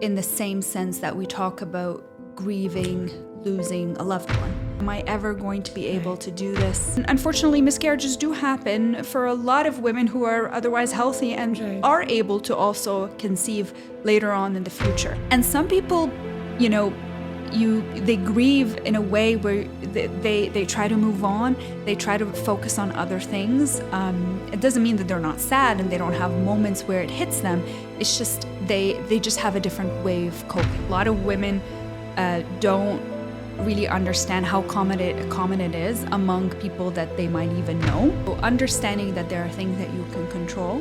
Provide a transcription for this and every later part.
in the same sense that we talk about grieving, losing a loved one. Am I ever going to be able to do this? And unfortunately, miscarriages do happen for a lot of women who are otherwise healthy and are able to also conceive later on in the future. And some people, they grieve in a way where they try to move on, they try to focus on other things. It doesn't mean that they're not sad and they don't have moments where it hits them. It's just they just have a different way of coping. A lot of women don't really understand how common it is among people that they might even know. So understanding that there are things that you can control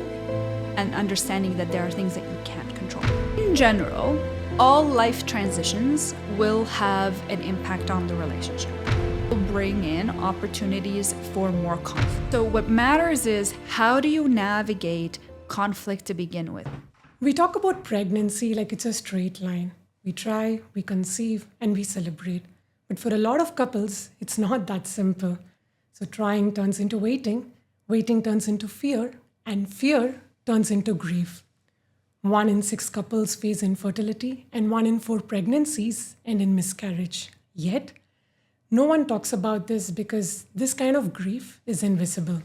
and understanding that there are things that you can't control. In general, all life transitions will have an impact on the relationship. Will bring in opportunities for more conflict. So what matters is, how do you navigate conflict to begin with? We talk about pregnancy like it's a straight line. We try, we conceive, and we celebrate. But for a lot of couples, it's not that simple. So trying turns into waiting, waiting turns into fear, and fear turns into grief. 1 in 6 couples face infertility, and 1 in 4 pregnancies end in miscarriage. Yet, no one talks about this because this kind of grief is invisible.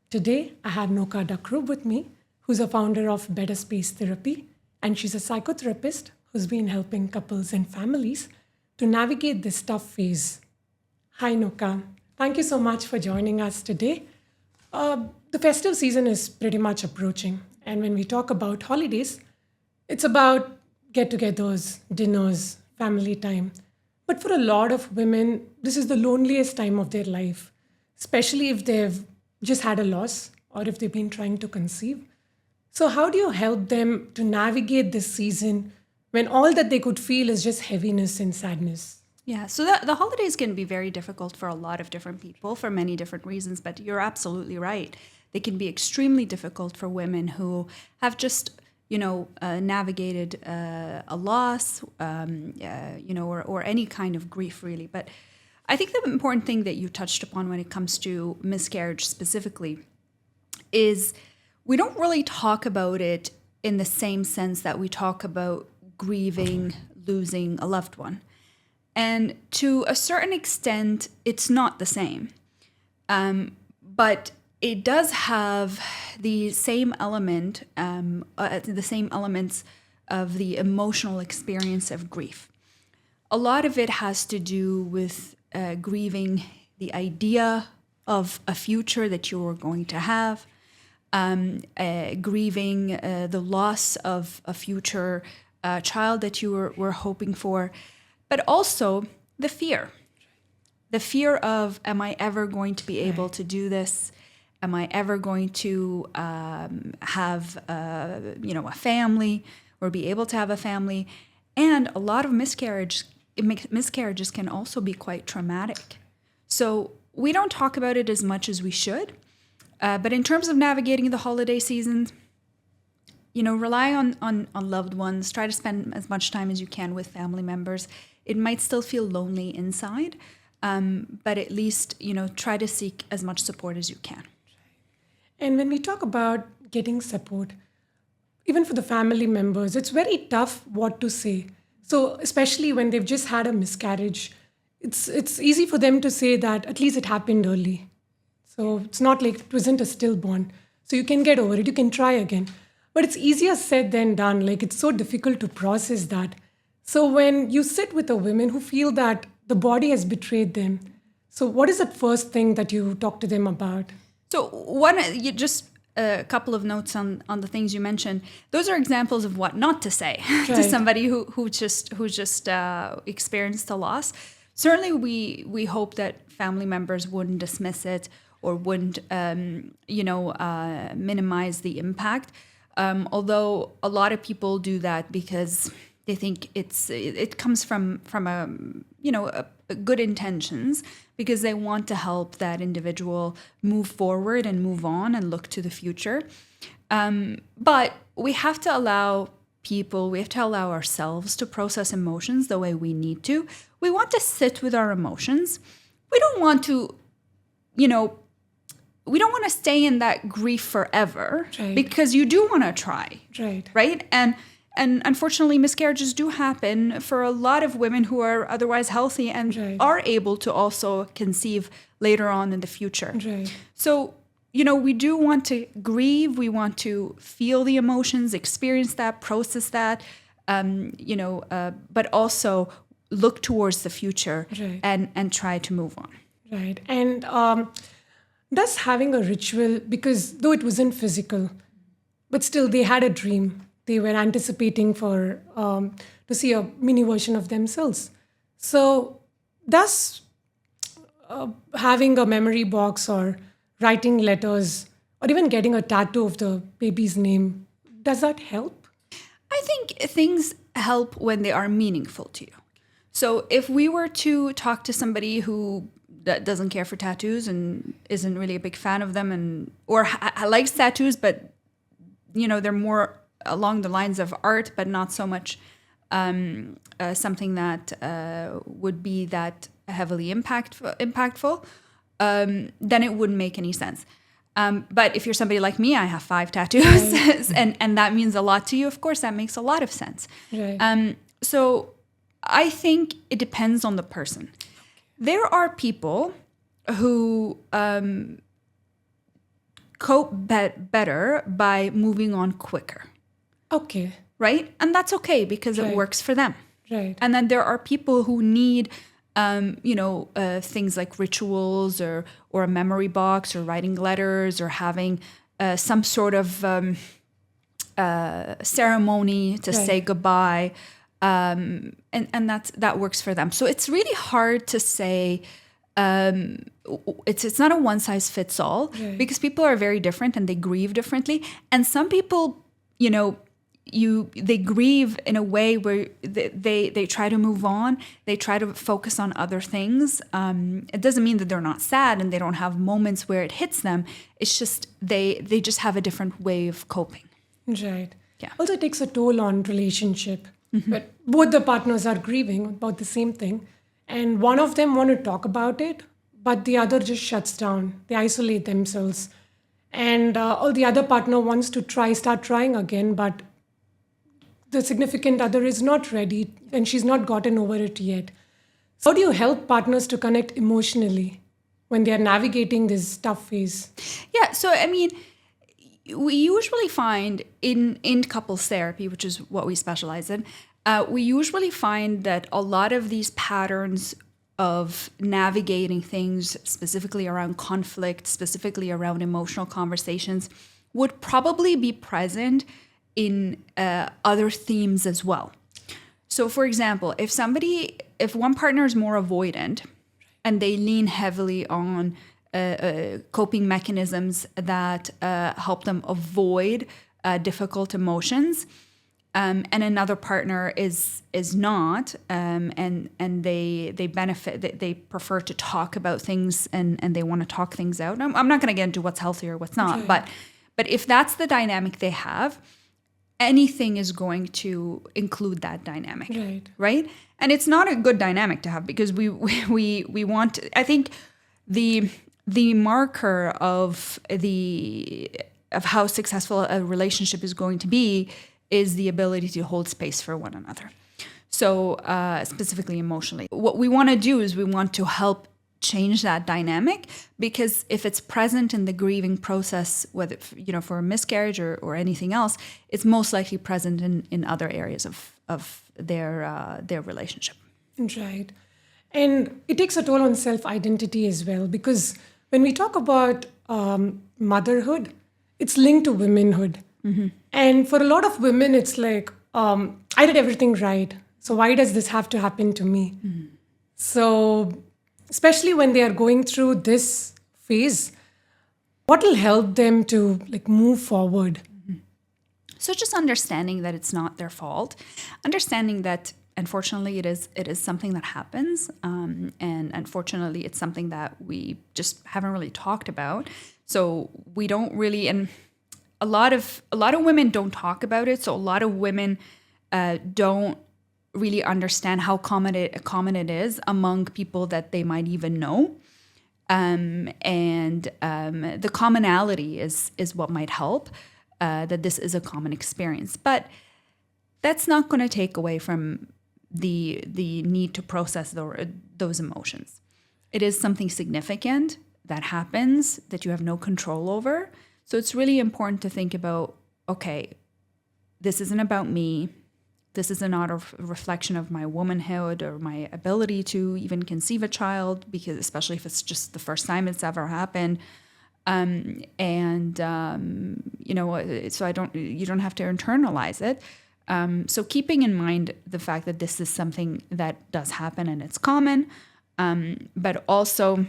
Today, I have Nokha Dakroub with me, who's a founder of Better Space Therapy, and she's a psychotherapist who's been helping couples and families to navigate this tough phase. Hi, Nokha. Thank you so much for joining us today. The festive season is pretty much approaching. And when we talk about holidays, it's about get-togethers, dinners, family time. But for a lot of women, this is the loneliest time of their life, especially if they've just had a loss or if they've been trying to conceive. So how do you help them to navigate this season when all that they could feel is just heaviness and sadness? Yeah, so the holidays can be very difficult for a lot of different people for many different reasons, but you're absolutely right. They can be extremely difficult for women who have just, navigated a loss, or any kind of grief, really. But I think the important thing that you touched upon when it comes to miscarriage specifically is we don't really talk about it in the same sense that we talk about grieving, losing a loved one. And to a certain extent, it's not the same. But it does have the same elements of the emotional experience of grief. A lot of it has to do with grieving the idea of a future that you are going to have, grieving the loss of a future child that you were hoping for, but also the fear of, am I ever going to be able to do this? Am I ever going to have a family or be able to have a family? And a lot of miscarriages can also be quite traumatic. So we don't talk about it as much as we should. But in terms of navigating the holiday season, rely on loved ones. Try to spend as much time as you can with family members. It might still feel lonely inside, but at least, try to seek as much support as you can. And when we talk about getting support, even for the family members, it's very tough what to say. So especially when they've just had a miscarriage, it's easy for them to say that at least it happened early. So it's not like it wasn't a stillborn. So you can get over it, you can try again. But it's easier said than done. Like, it's so difficult to process that. So when you sit with a woman who feel that the body has betrayed them, so what is the first thing that you talk to them about? So just a couple of notes on the things you mentioned. Those are examples of what not to say to somebody who just experienced a loss. Certainly, we hope that family members wouldn't dismiss it or wouldn't minimize the impact. Although a lot of people do that because they think it comes from a good intentions, because they want to help that individual move forward and move on and look to the future. But we have to allow ourselves to process emotions the way we need to. We want to sit with our emotions. We don't want to, stay in that grief forever, because you do want to try, right? And And unfortunately, miscarriages do happen for a lot of women who are otherwise healthy and Right. are able to also conceive later on in the future. Right. So, we do want to grieve. We want to feel the emotions, experience that, process that, but also look towards the future Right. and try to move on. Right. And does having a ritual, because though it wasn't physical, but still they had a dream. They were anticipating for to see a mini version of themselves. So does having a memory box or writing letters or even getting a tattoo of the baby's name, does that help? I think things help when they are meaningful to you. So if we were to talk to somebody who doesn't care for tattoos and isn't really a big fan of them or likes tattoos, but they're more along the lines of art, but not so much something that would be that heavily impactful, then it wouldn't make any sense. But if you're somebody like me, I have 5 tattoos, and that means a lot to you. Of course, that makes a lot of sense. Right. So I think it depends on the person. There are people who cope better by moving on quicker. Okay. Right? And that's okay because it works for them. Right. And then there are people who need, things like rituals or a memory box or writing letters or having some sort of ceremony to say goodbye. And that works for them. So it's really hard to say. It's not a one size fits all because people are very different and they grieve differently. And some people, they grieve in a way where they try to move on. They try to focus on other things. It doesn't mean that they're not sad and they don't have moments where it hits them. It's just they just have a different way of coping. Right. Yeah. Also, it takes a toll on relationship. But both the partners are grieving about the same thing. And one of them want to talk about it, but the other just shuts down. They isolate themselves. And or the other partner wants to start trying again, but the significant other is not ready and she's not gotten over it yet. So how do you help partners to connect emotionally when they are navigating this tough phase? Yeah. So, I mean, we usually find in couples therapy, which is what we specialize in, we usually find that a lot of these patterns of navigating things, specifically around conflict, specifically around emotional conversations, would probably be present in other themes as well. So, for example, if one partner is more avoidant and they lean heavily on coping mechanisms that help them avoid difficult emotions, and another partner is not, and they benefit. They prefer to talk about things and they want to talk things out. I'm not going to get into what's healthy or what's not, but if that's the dynamic they have, anything is going to include that dynamic, right? And it's not a good dynamic to have because we want. I think the marker of how successful a relationship is going to be is the ability to hold space for one another. So specifically emotionally, what we want to do is we want to help change that dynamic, because if it's present in the grieving process, whether for a miscarriage or anything else, it's most likely present in other areas of their relationship. Right. And it takes a toll on self-identity as well, because when we talk about motherhood, it's linked to womanhood. Mm-hmm. And for a lot of women, it's like, I did everything right, so why does this have to happen to me? Mm-hmm. So especially when they are going through this phase, what will help them to move forward? Mm-hmm. So just understanding that it's not their fault, understanding that unfortunately it is something that happens, and unfortunately it's something that we just haven't really talked about. So we don't really, and a lot of women don't talk about it. So a lot of women don't really understand how common it is among people that they might even know. And the commonality is what might help, that this is a common experience. But that's not going to take away from the need to process those emotions. It is something significant that happens that you have no control over. So it's really important to think about, okay, this isn't about me. This is not a reflection of my womanhood or my ability to even conceive a child, because especially if it's just the first time it's ever happened. So you don't have to internalize it. So keeping in mind the fact that this is something that does happen and it's common, but also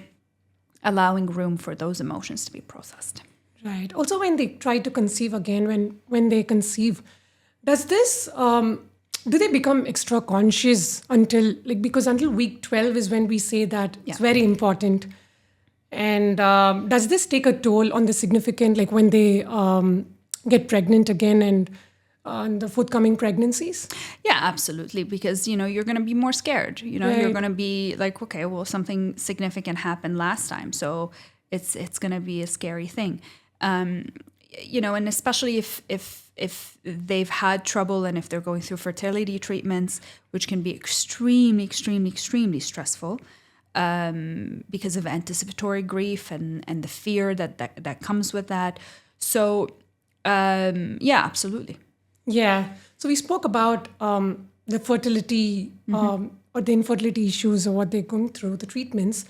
allowing room for those emotions to be processed. Right. Also, when they try to conceive again, when they conceive, does this, do they become extra conscious because until week 12 is when we say that it's very important. And does this take a toll on the significant, like when they get pregnant again and the forthcoming pregnancies? Yeah, absolutely. Because, you're going to be more scared. Right. You're going to be like, okay, well, something significant happened last time. So it's going to be a scary thing. And especially if they've had trouble and if they're going through fertility treatments, which can be extremely, extremely, extremely stressful because of anticipatory grief and the fear that comes with that. So, absolutely. Yeah. So we spoke about the fertility or the infertility issues or what they're going through, the treatments.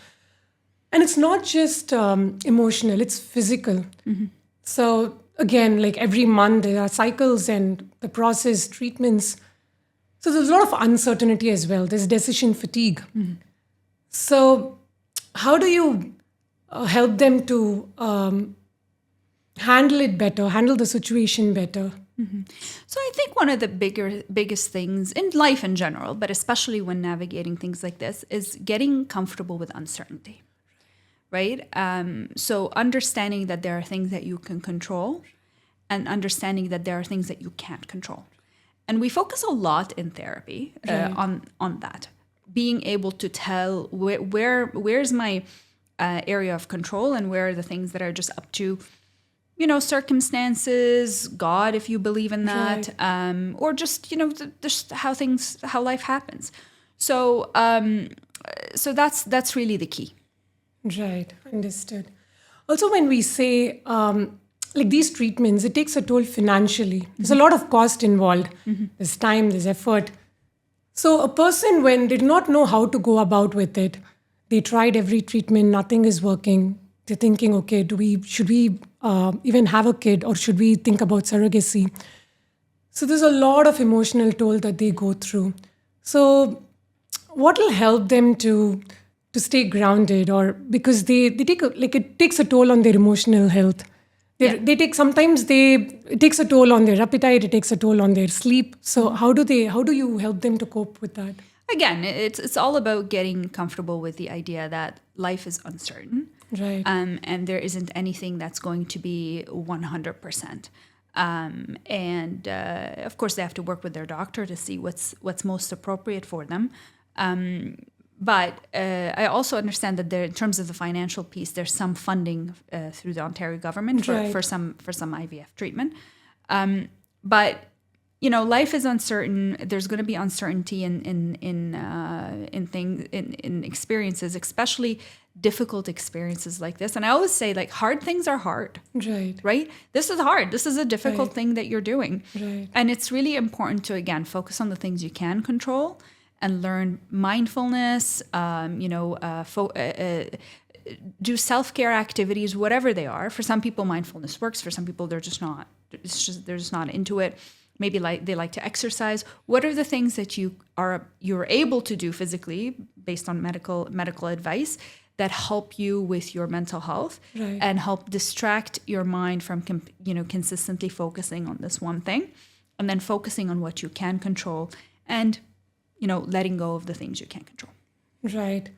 And it's not just emotional, it's physical. Mm-hmm. So again, like every month there are cycles and the process, treatments. So there's a lot of uncertainty as well. There's decision fatigue. Mm-hmm. So how do you help them to handle it better, handle the situation better? Mm-hmm. So I think one of the biggest things in life in general, but especially when navigating things like this, is getting comfortable with uncertainty. Right? So understanding that there are things that you can control and understanding that there are things that you can't control. And we focus a lot in therapy on that. Being able to tell where's my area of control and where are the things that are just up to, circumstances, God, if you believe in that, or just, just how life happens. So that's really the key. Right, understood. Also, when we say like these treatments, it takes a toll financially. There's a lot of cost involved. Mm-hmm. There's time, there's effort. So a person, when they do not know how to go about with it, they tried every treatment, nothing is working. They're thinking, okay, should we even have a kid, or should we think about surrogacy? So there's a lot of emotional toll that they go through. So what will help them to stay grounded, or because they take it takes a toll on their emotional health. It takes a toll on their appetite, it takes a toll on their sleep. So how do you help them to cope with that? Again, it's all about getting comfortable with the idea that life is uncertain. Right. And there isn't anything that's going to be 100%. Of course they have to work with their doctor to see what's most appropriate for them. But I also understand that there, in terms of the financial piece, there's some funding through the Ontario government for some IVF treatment. But life is uncertain. There's going to be uncertainty in things, in experiences, especially difficult experiences like this. And I always say, like, hard things are hard. Right? This is hard. This is a difficult thing that you're doing. Right. And it's really important to, again, focus on the things you can control and learn mindfulness, do self-care activities, whatever they are. For some people, mindfulness works. For some people, they're just not into it. Maybe they like to exercise. What are the things that you're able to do physically based on medical advice that help you with your mental health and help distract your mind from consistently focusing on this one thing, and then focusing on what you can control and letting go of the things you can't control. Right.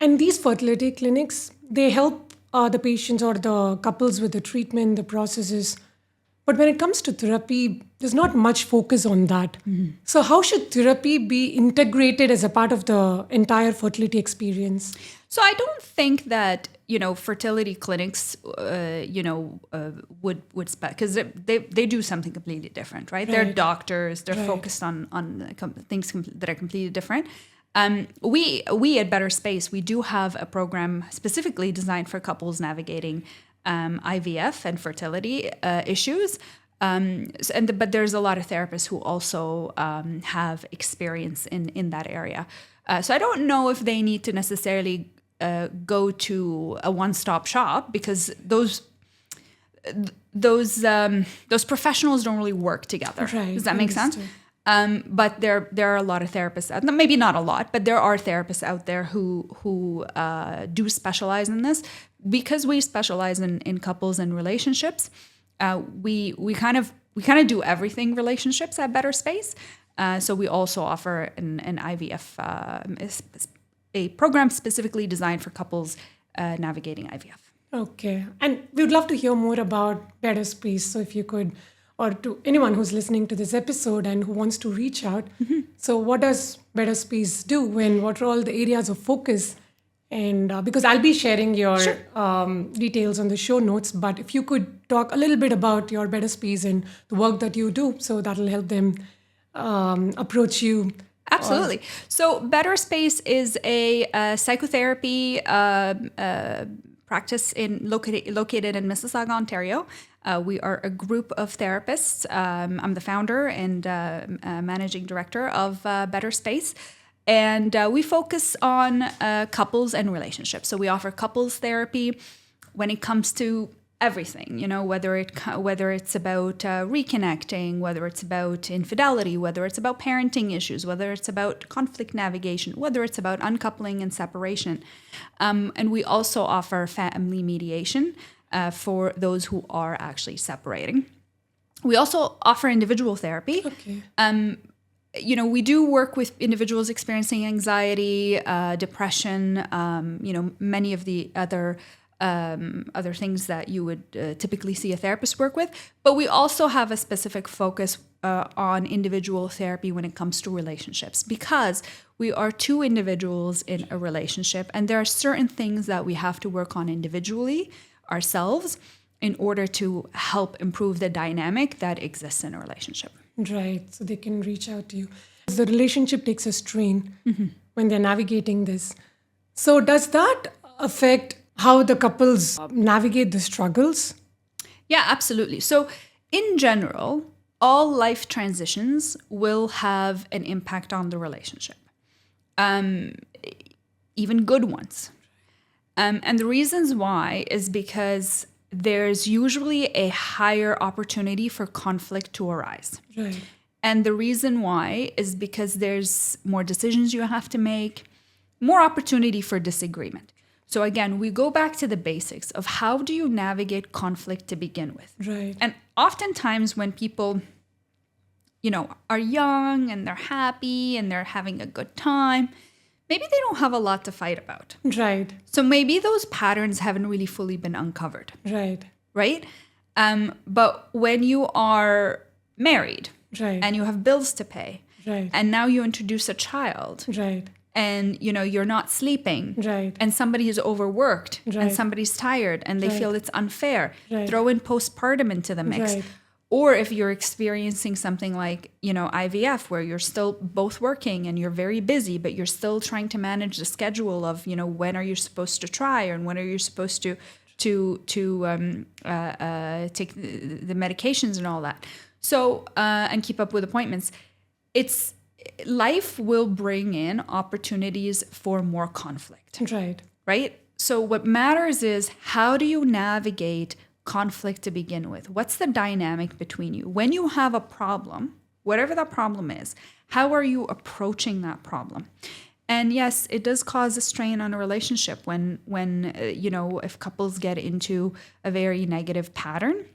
And these fertility clinics, they help the patients or the couples with the treatment, the processes. But when it comes to therapy, there's not much focus on that. Mm-hmm. So how should therapy be integrated as a part of the entire fertility experience? So I don't think that fertility clinics, would because they do something completely different, right? They're doctors. They're focused on things that are completely different. We at Better Space, we do have a program specifically designed for couples navigating IVF and fertility issues. But there's a lot of therapists who also have experience in that area. So I don't know if they need to necessarily go to a one-stop shop, because those professionals don't really work together. Right. Does that make sense? But there are a lot of therapists, maybe not a lot, but there are therapists out there who do specialize in this. Because we specialize in couples and relationships, we kind of do everything relationships at Better Space. So we also offer an IVF, a program specifically designed for couples navigating IVF. Okay. And we would love to hear more about Better Space. So if you could, or to anyone who's listening to this episode and who wants to reach out. So what does Better Space do, and what are all the areas of focus? And because I'll be sharing your details on the show notes, but if you could talk a little bit about your Better Space and the work that you do, so that'll help them approach you. Absolutely. So Better Space is a psychotherapy practice located in Mississauga, Ontario. We are a group of therapists. I'm the founder and managing director of Better Space. And we focus on couples and relationships. So we offer couples therapy when it comes to everything, whether it's about reconnecting, whether it's about infidelity, whether it's about parenting issues, whether it's about conflict navigation, whether it's about uncoupling and separation. And we also offer family mediation for those who are actually separating. We also offer individual therapy. Okay. We do work with individuals experiencing anxiety, depression, many of the other things that you would typically see a therapist work with. But we also have a specific focus on individual therapy when it comes to relationships, because we are two individuals in a relationship, and there are certain things that we have to work on individually ourselves in order to help improve the dynamic that exists in a relationship. Right. So they can reach out to you. The relationship takes a strain when they're navigating this. So does that affect how the couples navigate the struggles? Yeah, absolutely. So in general, all life transitions will have an impact on the relationship, even good ones. And the reasons why is because there's usually a higher opportunity for conflict to arise. Right. And the reason why is because there's more decisions you have to make, more opportunity for disagreement. So again, we go back to the basics of how do you navigate conflict to begin with. Right. And oftentimes when people, are young and they're happy and they're having a good time, maybe they don't have a lot to fight about. Right. So maybe those patterns haven't really fully been uncovered. Right. Right? But when you are married, right, and you have bills to pay, right, and now you introduce a child, right, and you're not sleeping, right, and somebody is overworked, right, and somebody's tired, and they right, feel it's unfair, right, throw in postpartum into the mix. right. Or if you're experiencing something like, IVF, where you're still both working and you're very busy, but you're still trying to manage the schedule of, when are you supposed to try, and when are you supposed to take the medications and all that. So, and keep up with appointments. Life will bring in opportunities for more conflict. Right. Right? So what matters is, how do you navigate conflict to begin with? What's the dynamic between you? When you have a problem, whatever that problem is, how are you approaching that problem? And yes, it does cause a strain on a relationship when if couples get into a very negative pattern.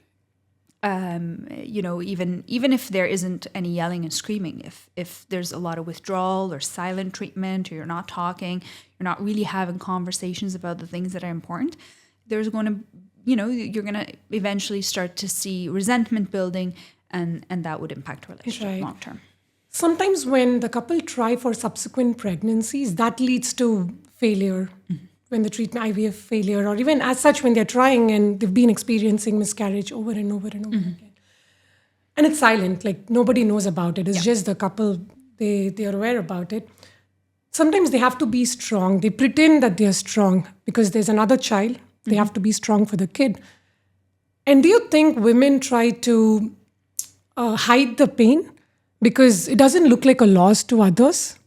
Even if there isn't any yelling and screaming, if there's a lot of withdrawal or silent treatment, or you're not talking, you're not really having conversations about the things that are important, there's going to, you're going to eventually start to see resentment building, and that would impact a relationship Right. long term. Sometimes when the couple try for subsequent pregnancies, that leads to failure when they treat IVF failure, or even as such when they're trying and they've been experiencing miscarriage over and over and over again. And it's silent, like nobody knows about it. It's just the couple, they are aware about it. Sometimes they have to be strong. They pretend that they're strong because there's another child. They have to be strong for the kid. And do you think women try to hide the pain because it doesn't look like a loss to others?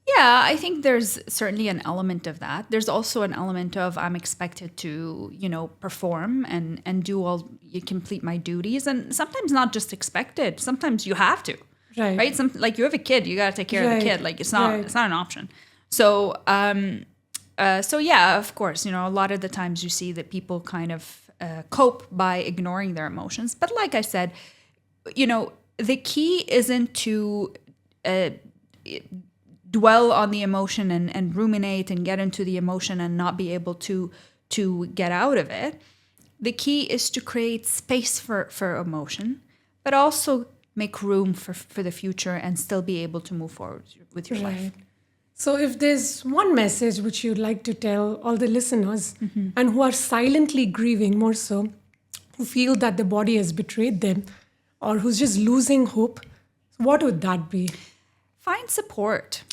Yeah, I think there's certainly an element of that. There's also an element of I'm expected to, perform and you complete my duties. And sometimes not just expected. Sometimes you have to. Right? Like you have a kid, you got to take care of the kid. Like it's not an option. So, yeah, of course, a lot of the times you see that people kind of cope by ignoring their emotions. But like I said, the key isn't to dwell on the emotion and ruminate and get into the emotion and not be able to get out of it. The key is to create space for emotion, but also make room for the future and still be able to move forward with your life. So if there's one message which you'd like to tell all the listeners and who are silently grieving more so, who feel that the body has betrayed them or who's just losing hope, what would that be? Find support,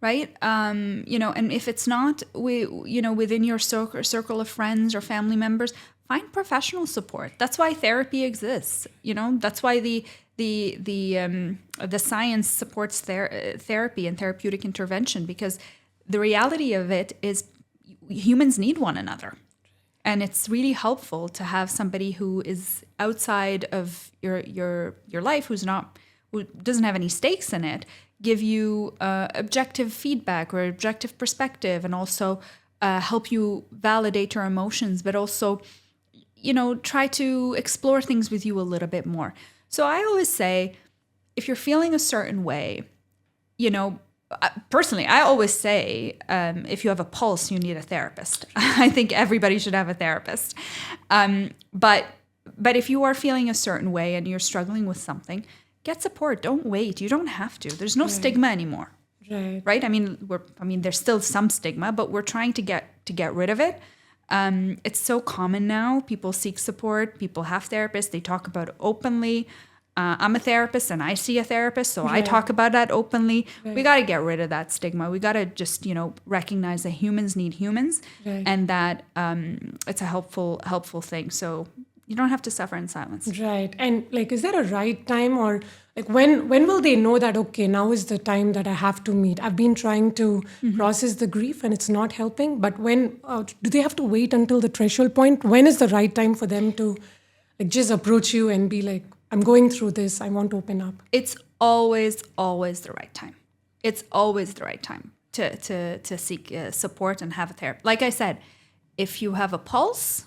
right? And if it's not, within your circle of friends or family members, find professional support. That's why therapy exists. That's why the science supports therapy and therapeutic intervention, because the reality of it is humans need one another. And it's really helpful to have somebody who is outside of your life, who doesn't have any stakes in it, give you objective feedback or objective perspective, and also help you validate your emotions, but also, try to explore things with you a little bit more. So I always say, if you're feeling a certain way, personally, I always say, if you have a pulse, you need a therapist. I think everybody should have a therapist. But if you are feeling a certain way and you're struggling with something, get support. Don't wait. You don't have to. There's no stigma anymore. Right? I mean, there's still some stigma, but we're trying to get rid of it. It's so common now. People seek support. People have therapists. They talk about it openly. I'm a therapist and I see a therapist, so I talk about that openly. We got to get rid of that stigma. We got to just, recognize that humans need humans, and that it's a helpful thing. So you don't have to suffer in silence. Right. And is there a right time, or when will they know that, okay, now is the time that I have to meet? I've been trying to process the grief and it's not helping. But when do they have to wait until the threshold point? When is the right time for them to just approach you and be like, I'm going through this, I want to open up? It's always the right time. It's always the right time to seek support and have a therapist. Like I said, if you have a pulse,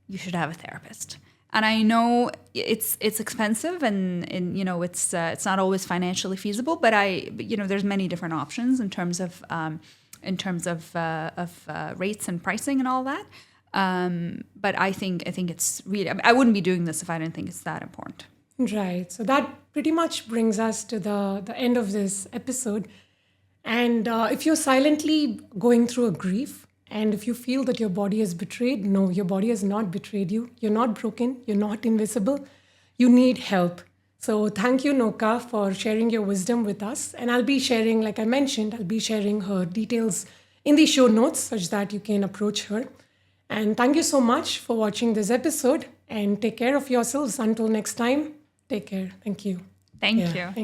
you should have a therapist. And I know it's expensive and it's not always financially feasible, but there's many different options in terms of rates and pricing and all that. But I think it's really, I wouldn't be doing this if I didn't think it's that important. Right. So that pretty much brings us to the end of this episode. And if you're silently going through a grief, and if you feel that your body is betrayed, no, your body has not betrayed you. You're not broken. You're not invisible. You need help. So thank you, Nokha, for sharing your wisdom with us. And I'll be sharing, like I mentioned, her details in the show notes such that you can approach her. And thank you so much for watching this episode, and take care of yourselves. Until next time, take care. Thank you. Thank you.